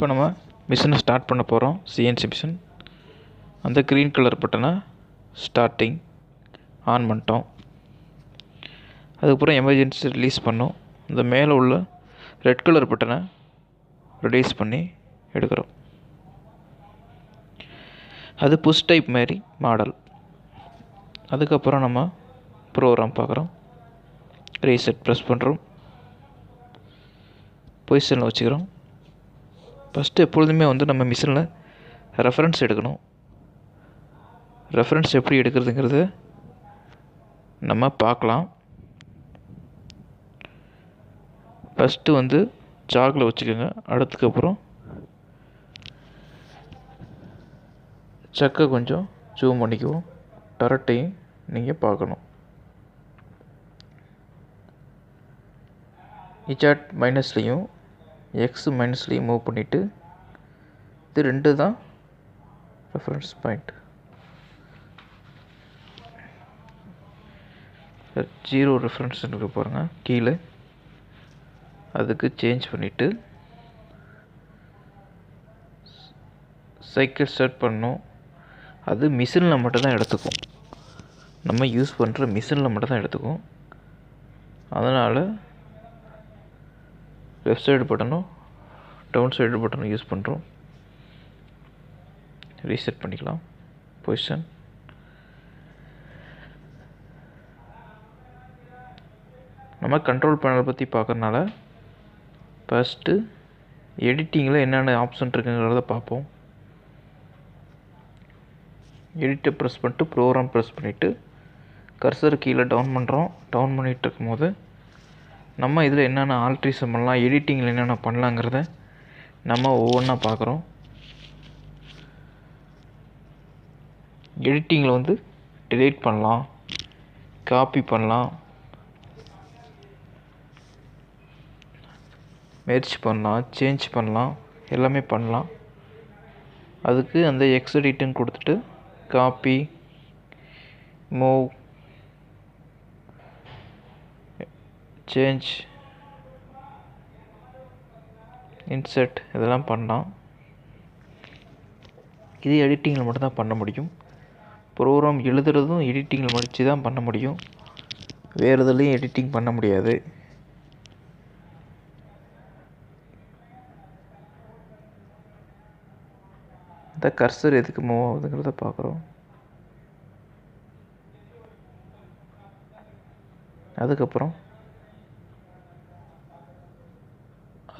இப்போ நம்ம மிஷினை ஸ்டார்ட் பண்ண போகிறோம். CNC machine. அந்த க்ரீன் கலர் பட்டனை ஸ்டார்டிங் ஆன் பண்ணிட்டோம். அதுக்கப்புறம் எமர்ஜென்சி ரிலீஸ் பண்ணோம். இந்த மேலே உள்ள ரெட் கலர் பட்டனை ரிலீஸ் பண்ணி எடுக்கிறோம். அது புஷ் டைப் மாதிரி மாடல். அதுக்கப்புறம் நம்ம ப்ரோக்ராம் பார்க்குறோம். ரீசெட் ப்ரெஸ் பண்ணுறோம். பொசிஷனில் வச்சுக்கிறோம். ஃபஸ்ட்டு எப்பொழுதுமே நம்ம மிஷினில் ரெஃபரன்ஸ் எடுக்கணும். ரெஃபரன்ஸ் எப்படி எடுக்கிறதுங்கிறத நம்ம பார்க்கலாம். ஃபஸ்ட்டு ஜாகில் வச்சுக்கோங்க. அடுத்துக்கப்புறம் சக்கை கொஞ்சம் ஜூம் பண்ணிக்குவோம். டரட்டையும் நீங்கள் பார்க்கணும். இஜாட் மைனஸ்லேயும் எக்ஸ் மைனஸ்லேயும் மூவ் பண்ணிவிட்டு இது 2 தான் ரெஃபரன்ஸ் பாயிண்ட். 0 ரெஃபரன்ஸ் இருக்க பாருங்கள் கீழே. அதுக்கு சேஞ்ச் பண்ணிவிட்டு சைக்கிள் ஸ்டார்ட் பண்ணணும். அது மிஷினில் மட்டும்தான் எடுத்துக்கும். நம்ம யூஸ் பண்ணுற மிஷினில் மட்டும்தான் எடுத்துக்கும். அதனால் லெஃப்ட் சைடு பட்டனும் டவுன் சைடு பட்டனும் யூஸ் பண்ணுறோம். ரீசெட் பண்ணிக்கலாம் பொசிஷன். நம்ம கண்ட்ரோல் பேனல் பற்றி பார்க்குறதுனால ஃபஸ்ட்டு எடிட்டிங்கில் என்னென்ன ஆப்ஷன் இருக்குங்கிறத பார்ப்போம். எடிட்டை ப்ரெஸ் பண்ணிட்டு ப்ரோக்ராம் ப்ரெஸ் பண்ணிவிட்டு கர்சர் கீழே டவுன் பண்ணுறோம். டவுன் பண்ணிகிட்டு இருக்கும்போது நம்ம இதில் என்னென்ன ஆல்ட்ரேஷன் பண்ணலாம், எடிட்டிங்கில் என்னென்ன பண்ணலாங்கிறத நம்ம ஒவ்வொன்றா பார்க்குறோம். எடிட்டிங்கில் டிலீட் பண்ணலாம், காப்பி பண்ணலாம், மெர்ஜ் பண்ணலாம், சேஞ்ச் பண்ணலாம், எல்லாமே பண்ணலாம். அதுக்கு அந்த எக்ஸ் எடிட்டுன்னு கொடுத்துட்டு காப்பி, மூவ், சேஞ்ச், இன்சர்ட் இதெல்லாம் பண்ணலாம். இது எடிட்டிங்கில் மட்டும்தான் பண்ண முடியும். ப்ரோக்ராம் எழுதுறதும் எடிட்டிங்கில் முடித்து தான் பண்ண முடியும். வேறு எதுலேயும் எடிட்டிங் பண்ண முடியாது. இந்த கர்சர் எதுக்கு மூவ் ஆகுதுங்கிறத பார்க்குறோம்.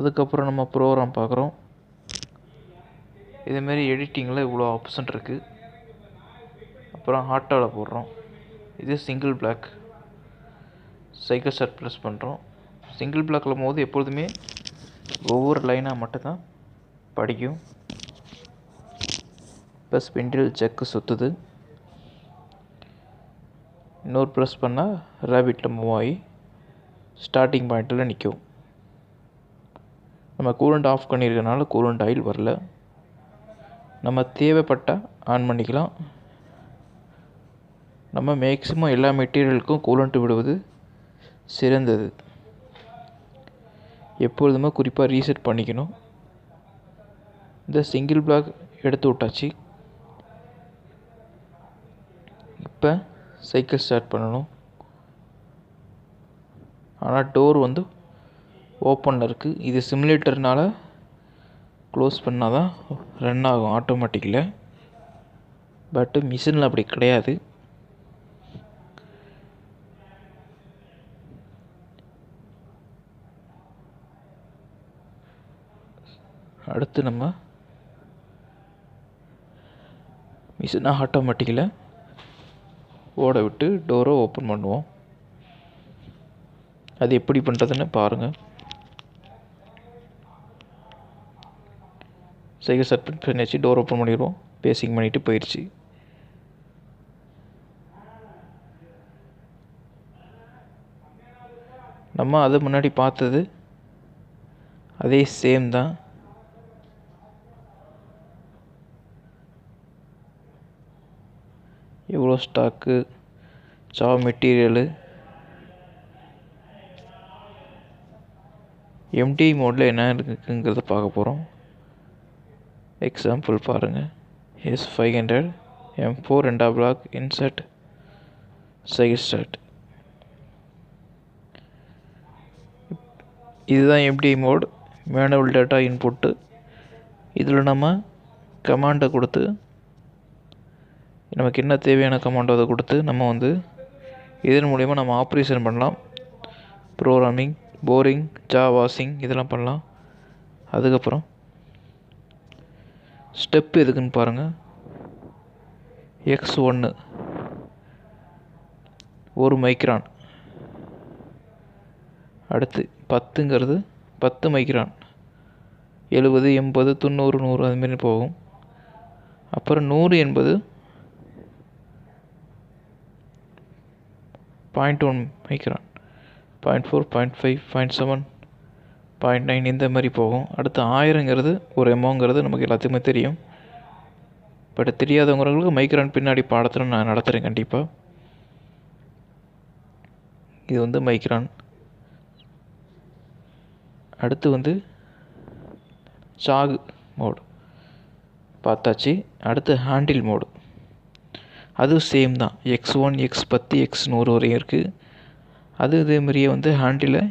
அதுக்கப்புறம் நம்ம ப்ரோக்ராம் பார்க்குறோம். இதேமாரி எடிட்டிங்கில் இவ்வளோ ஆப்ஷன் இருக்குது. அப்புறம் ஆட்டோவில் போடுறோம். இது single block. Cycle start press பண்ணுறோம். சிங்கிள் பிளாக்கில் போது எப்பொழுதுமே ஒவ்வொரு லைனாக மட்டும்தான் படிக்கும். இப்போ ஸ்பிண்டில் செக்கு சுற்றுது. இன்னொரு ப்ரெஸ் பண்ணால் ரேபிட்டில் மூவ் ஆகி ஸ்டார்டிங் பாயிண்ட்டில் நிற்கும். நம்ம கூலண்ட் ஆஃப் பண்ணியிருக்கனால கூலண்ட் ஆயில் வரல. நம்ம தேவைப்பட்டால் ஆன் பண்ணிக்கலாம். நம்ம மேக்ஸிமம் எல்லா மெட்டீரியலுக்கும் கூலண்ட் விடுவது சிறந்தது. எப்பொழுதுமே குறிப்பாக ரீசெட் பண்ணிக்கணும். இந்த சிங்கிள் பிளாக் எடுத்து விட்டாச்சு. இப்போ சைக்கிள் ஸ்டார்ட் பண்ணணும். ஆனால் டோர் ஓப்பனில் இருக்குது. இது சிமுலேட்டர்னால க்ளோஸ் பண்ணால் தான் ரன் ஆகும் ஆட்டோமேட்டிக்கில். பட்டு மிஷினில் அப்படி கிடையாது. அடுத்து நம்ம மிஷினை ஆட்டோமேட்டிக்கில் ஓட விட்டு டோரை ஓப்பன் பண்ணுவோம். அது எப்படி பண்ணுறதுன்னு பாருங்கள். சைக்கிள் ஸ்டார்ட் பண்ணியாச்சு. டோர் ஓப்பன் பண்ணிடுவோம். பேசிங் பண்ணிவிட்டு போயிடுச்சு. நம்ம அது முன்னாடி பார்த்தது அதே சேம் தான். எவ்வளோ ஸ்டாக்கு, ஜாப் மெட்டீரியலு, எம்டி மோடில் என்ன இருக்குங்கிறத பார்க்க போகிறோம். எக்ஸாம்பிள் பாருங்கள். S500 M4 2 block insert side start. இதுதான் MD mode, manual data input. இதில் நம்ம கமாண்டை கொடுத்து நமக்கு என்ன தேவையான கமாண்டோ அதை கொடுத்து நம்ம வந்து இதன் மூலிமா நம்ம ஆப்ரேஷன் பண்ணலாம். ப்ரோக்ராமிங், போரிங், ஜாவாசிங் இதெல்லாம் பண்ணலாம். அதுக்கப்புறம் ஸ்டெப் எதுக்குன்னு பாருங்கள். X1 1 மைக்ரான், அடுத்து 10ங்கிறது 10 மைக்ரான், 70 80 90 100 அதுமாரி போகும். அப்புறம் 100 என்பது 0.1 மைக்ரான், 0.4 0.5 0.7 0.9 இந்த மாதிரி போகும். அடுத்து 1000ங்கிறது ஒரு எம்ஓங்கிறது நமக்கு எல்லாத்துக்குமே தெரியும். பட் தெரியாதவங்களுக்கு மைக்ரான் பின்னாடி பாடத்தில் நான் நடத்துகிறேன் கண்டிப்பாக. இது வந்து மைக்ரான். அடுத்து வந்து சாக் மோடு பார்த்தாச்சு. அடுத்து ஹேண்டில் மோடு, அதுவும் சேம் தான். X1 X10 X100 வரையும் இருக்குது. அது இதேமாரியே வந்து ஹேண்டிலை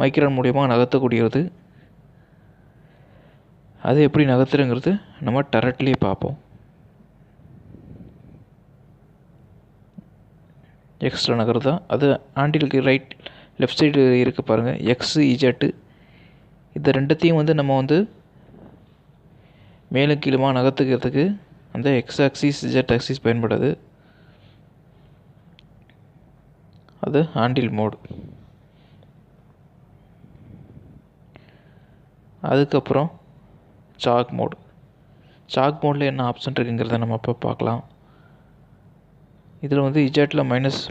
மைக்ரான் மூலிமா நகர்த்தக்கூடியது. அது எப்படி நகர்த்துறங்கிறது நம்ம டரட்லேயே பார்ப்போம். எக்ஸில் நகருதா, அது ஹேண்டிலுக்கு ரைட் லெஃப்ட் சைடு இருக்குது பாருங்கள். எக்ஸு இஜெட்டு இந்த ரெண்டுத்தையும் வந்து நம்ம வந்து மேலும் கீழுமா நகர்த்துக்கிறதுக்கு அந்த எக்ஸ் ஆக்சிஸ் இஜெட் ஆக்சிஸ் பயன்படுது. அது ஹேண்டில் மோடு. அதுக்கப்புறம் சாக் மோடு. சாக் மோடில் என்ன ஆப்ஷன் இருக்குங்கிறத நம்ம அப்போ பார்க்கலாம். இதில் வந்து இஜெட்டில் மைனஸ்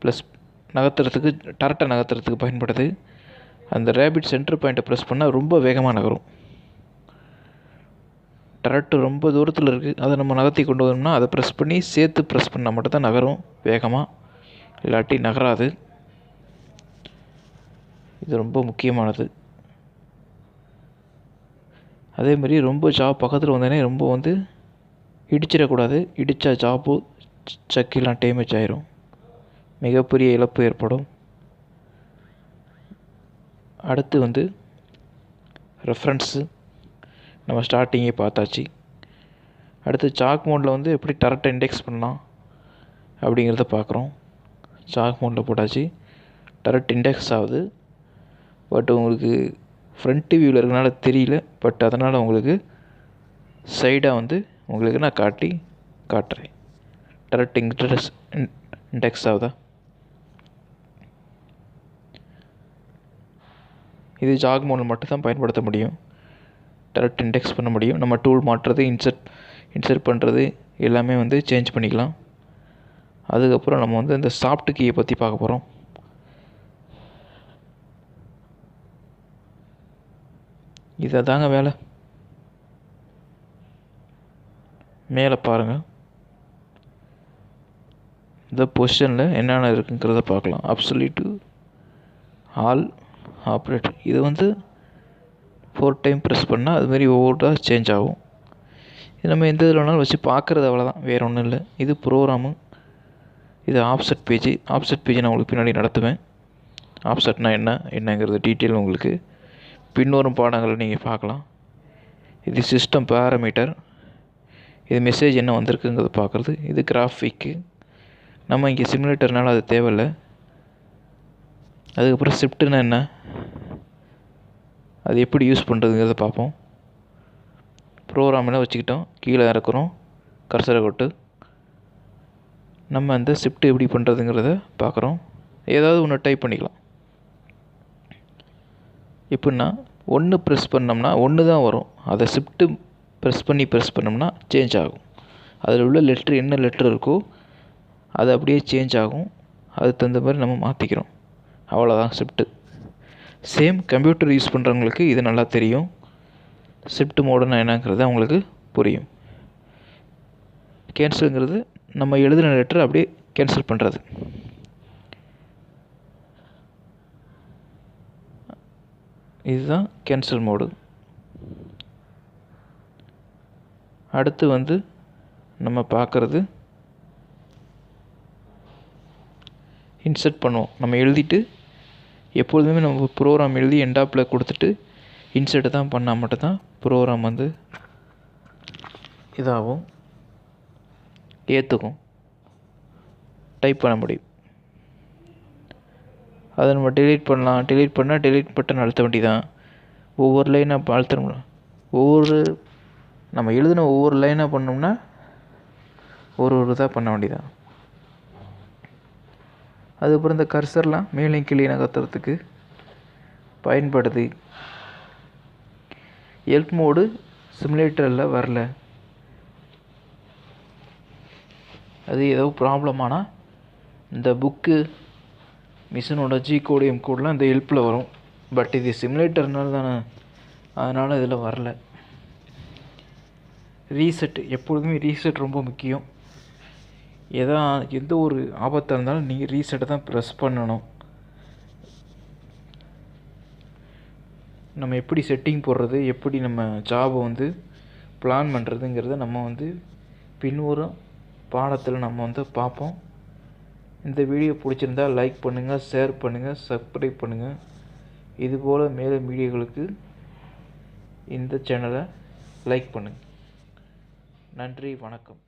ப்ளஸ் நகர்த்துறதுக்கு, டரட்டை நகர்த்துறதுக்கு பயன்படுது. அந்த ரேபிட் சென்டர் பாயிண்ட்டை ப்ரெஸ் பண்ணால் ரொம்ப வேகமாக நகரும். டரட்டு ரொம்ப தூரத்தில் இருக்குது, அதை நம்ம நகர்த்தி கொண்டு வரோம்னா அதை ப்ரெஸ் பண்ணி சேர்த்து ப்ரெஸ் பண்ணால் மட்டும்தான் நகரும் வேகமாக, இல்லாட்டி நகராது. இது ரொம்ப முக்கியமானது. அதேமாரி ரொம்ப ஜாப் பக்கத்தில் வந்தோடனே ரொம்ப வந்து இடிச்சிடக்கூடாது. இடித்தா ஜாப்பு சக்கிலாம் டேமேஜ் ஆயிரும், மிகப்பெரிய இழப்பு ஏற்படும். அடுத்து வந்து ரெஃபரன்ஸு நம்ம ஸ்டார்டிங்கே பார்த்தாச்சு. அடுத்து சாக் மோடில் வந்து எப்படி டரட்டை இண்டெக்ஸ் பண்ணலாம் அப்படிங்கிறத பார்க்குறோம். சாக் மோடில் போட்டாச்சு, டரட் இண்டெக்ஸ் ஆகுது. பட் உங்களுக்கு ஃப்ரண்ட் வியூவில் இருக்கனால தெரியல. பட் அதனால் உங்களுக்கு சைடாக வந்து உங்களுக்கு நான் காட்டுறேன். டரட் இண்டெக்ஸ் ஆகுதா. இது ஜாக் மோடில் மட்டும்தான் பயன்படுத்த முடியும். டரட் இண்டெக்ஸ் பண்ண முடியும். நம்ம டூல் மாற்றுறது, இன்சர்ட் பண்ணுறது எல்லாமே வந்து சேஞ்ச் பண்ணிக்கலாம். அதுக்கப்புறம் நம்ம வந்து இந்த சாஃப்ட் கீயை பற்றி பார்க்க போகிறோம். இதை தாங்க வேலை. மேலே பாருங்கள், இந்த பொசிஷனில் என்னென்ன இருக்குங்கிறத பார்க்கலாம். Absolute, all, operate. இது வந்து 4 டைம் ப்ரெஸ் பண்ணால் அதுமாரி ஒவ்வொருட்டாக சேஞ்ச் ஆகும். இது நம்ம எந்த இதில் வேணாலும் வச்சு பார்க்குறது, அவ்வளோதான், வேறு ஒன்றும் இல்லை. இது ப்ரோக்ராமு. இது ஆஃப்செட் பேஜ். ஆஃப்செட் பேஜ் நான் உங்களுக்கு பின்னாடி நடத்துவேன். ஆஃப்செட்னா என்னங்கிறது டீட்டெயில் உங்களுக்கு பின்வரும் பாடங்களை நீங்கள் பார்க்கலாம். இது சிஸ்டம் பேராமீட்டர். இது மெசேஜ் என்ன வந்திருக்குங்கிறத பார்க்குறது. இது கிராஃபிக்கு. நம்ம இங்கே சிமுலேட்டர்னால அது தேவையில்லை. அதுக்கப்புறம் ஷிஃப்ட்டுன்னா என்ன, அது எப்படி யூஸ் பண்ணுறதுங்கிறத பார்ப்போம். ப்ரோக்ராமெல்லாம் வச்சுக்கிட்டோம், கீழே இறக்குறோம், கர்சரை கொட்டு நம்ம அந்த ஷிஃப்ட் எப்படி பண்ணுறதுங்கிறத பார்க்குறோம். ஏதாவது ஒன்று டைப் பண்ணிக்கலாம். எப்படின்னா 1 ப்ரெஸ் பண்ணோம்னா 1 தான் வரும். அதை ஷிஃப்ட்டு ப்ரெஸ் பண்ணோம்னா சேஞ்ச் ஆகும். அதில் உள்ள லெட்ரு என்ன லெட்ரு இருக்கோ அது அப்படியே சேஞ்ச் ஆகும். அதுக்கு தகுந்த மாதிரி நம்ம மாற்றிக்கிறோம், அவ்வளோதான் ஷிஃப்ட்டு. சேம் கம்ப்யூட்டர் யூஸ் பண்ணுறவங்களுக்கு இது நல்லா தெரியும். ஷிஃப்ட் மோடுனா என்னங்கிறது அவங்களுக்கு புரியும். கேன்சலுங்கிறது நம்ம எழுதின லெட்டரை அப்படியே கேன்சல் பண்ணுறது. இதுதான் கேன்சல் மோடு. அடுத்து வந்து நம்ம பார்க்குறது இன்சர்ட் பண்ணுவோம். நம்ம எழுதிட்டு எப்பொழுதுமே நம்ம ப்ரோக்ராம் எழுதி எண்டாப்பில் கொடுத்துட்டு இன்சர்ட் தான் பண்ணால் மட்டும்தான் ப்ரோக்ராம் வந்து இதாகும், ஏற்றுக்கும், டைப் பண்ண முடியும். அதை நம்ம டெலீட் பண்ணலாம். டெலீட் பண்ணால் டெலீட் பட்டன் அழுத்த வேண்டியதான். ஒவ்வொரு லைனாக அழுத்தணும்னா நம்ம எழுதின ஒவ்வொரு லைனாக பண்ணோம்னா ஒரு இதாக பண்ண வேண்டியதான். அதுக்கப்புறம் இந்த கர்சர்லாம் மேலே கீழே நகர்த்துறதுக்கு பயன்படுது. ஹெல்ப் மோடு சிமுலேட்டரில் வரல, அது ஏதோ ப்ராப்ளம் ஆனால் இந்த புக்கு மிஷினோட ஜி கோடு எம் கோடெலாம் இந்த ஹெல்ப்பில் வரும். பட் இது சிமுலேட்டர்னால தானே, அதனால் இதில் வரல. ரீசெட், எப்பொழுதுமே ரீசெட் ரொம்ப முக்கியம். எந்த ஒரு ஆபத்தாக இருந்தாலும் நீங்கள் ரீசெட்டை தான் ப்ரெஸ் பண்ணணும். நம்ம எப்படி செட்டிங் போடுறது, எப்படி நம்ம ஜாபை வந்து பிளான் பண்ணுறதுங்கிறத நம்ம வந்து பின்வரும் பாடத்தில் நம்ம வந்து பார்ப்போம். இந்த வீடியோ பிடிச்சிருந்தா லைக் பண்ணுங்கள், ஷேர் பண்ணுங்கள், சப்ஸ்கிரைப் பண்ணுங்கள். இதுபோல் மேலும் வீடியோகளுக்கு இந்த சேனலை லைக் பண்ணுங்கள். நன்றி, வணக்கம்.